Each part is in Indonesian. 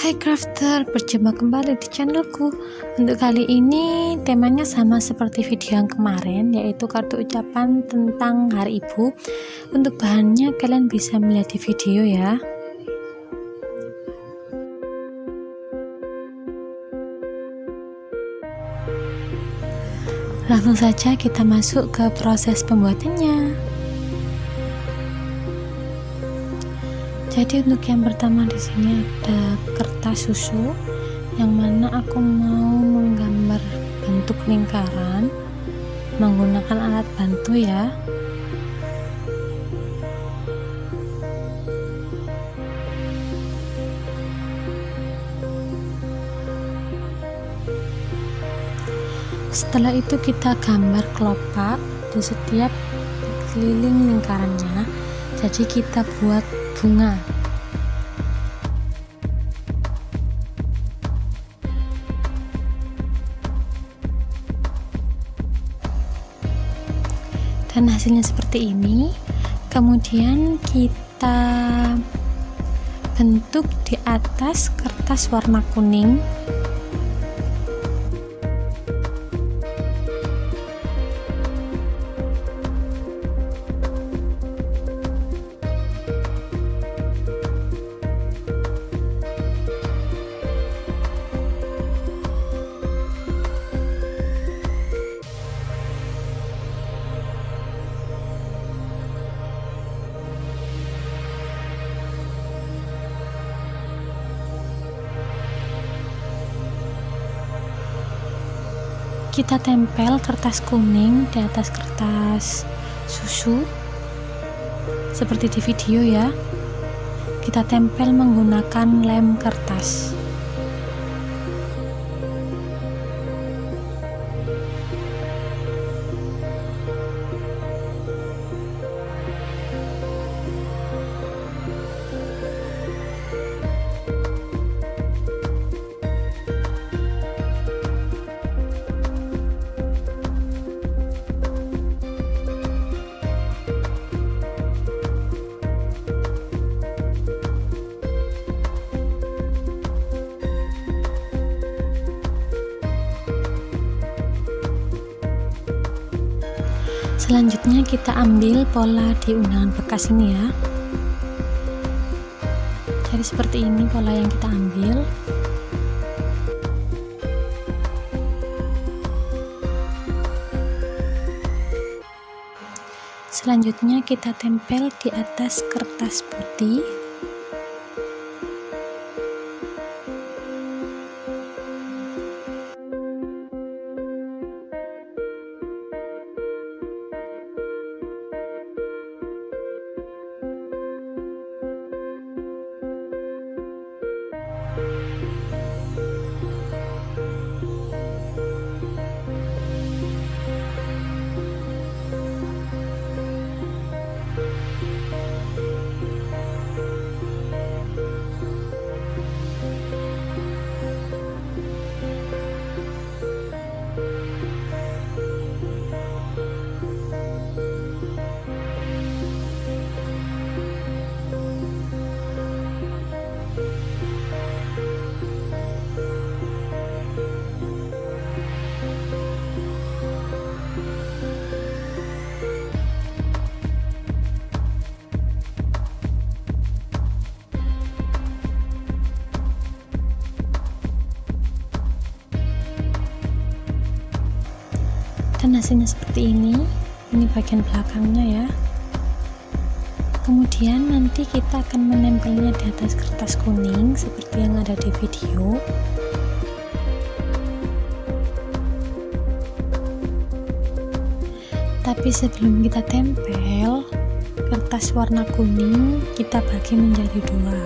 Hai crafter, berjumpa kembali di channelku. Untuk kali ini temanya sama seperti video yang kemarin, yaitu kartu ucapan tentang Hari Ibu. Untuk bahannya kalian bisa melihat di video ya. Langsung saja kita masuk ke proses pembuatannya. Jadi untuk yang pertama di sini ada kertas susu, yang mana aku mau menggambar bentuk lingkaran menggunakan alat bantu ya. Setelah itu kita gambar kelopak di setiap keliling lingkarannya. Jadi kita buat bunga. Dan hasilnya seperti ini. Kemudian kita bentuk di atas kertas warna kuning. Kita tempel kertas kuning di atas kertas susu seperti di video ya. Kita tempel menggunakan lem kertas. Selanjutnya kita ambil pola di undangan bekas ini ya. Jadi seperti ini pola yang kita ambil. Selanjutnya kita tempel di atas kertas putih. Dan hasilnya seperti ini bagian belakangnya ya. Kemudian nanti kita akan menempelnya di atas kertas kuning seperti yang ada di video. Tapi sebelum kita tempel, kertas warna kuning kita bagi menjadi dua.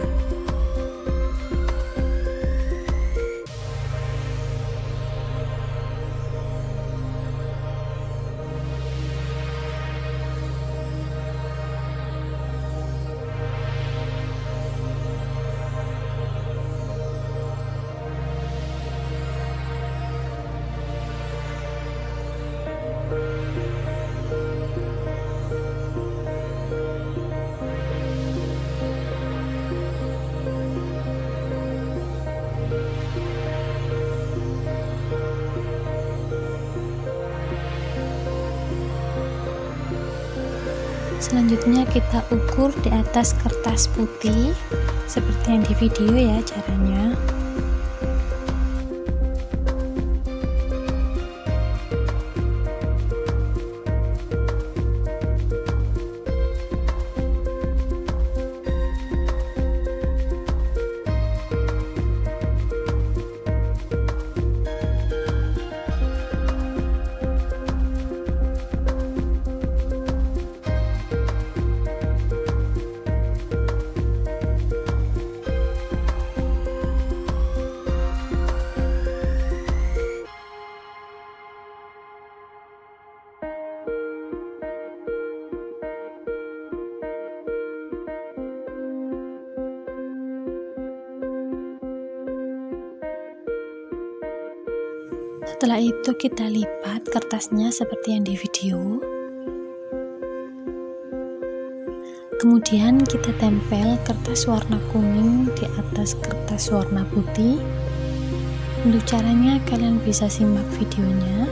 Selanjutnya kita ukur di atas kertas putih seperti yang di video ya caranya. Setelah itu kita lipat kertasnya seperti yang di video. Kemudian kita tempel kertas warna kuning di atas kertas warna putih. Untuk caranya kalian bisa simak videonya.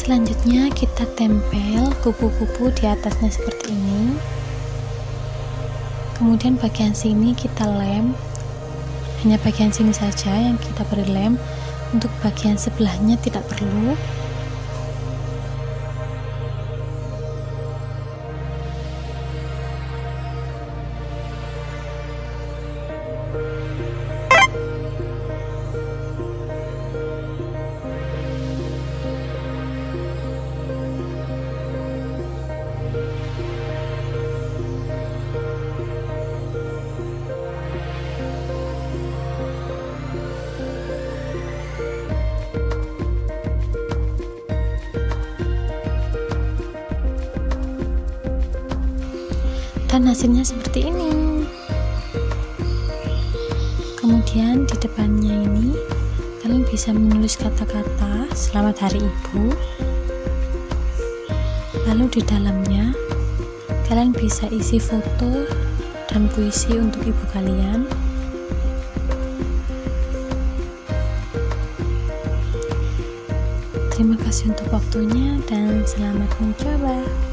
Selanjutnya kita tempel kupu-kupu di atasnya seperti ini. Kemudian bagian sini kita lem, hanya bagian sini saja yang kita beri lem, untuk bagian sebelahnya tidak perlu. Dan hasilnya seperti ini. Kemudian di depannya ini kalian bisa menulis kata-kata selamat hari ibu. Lalu di dalamnya kalian bisa isi foto dan puisi untuk ibu kalian. Terima kasih untuk waktunya dan selamat mencoba.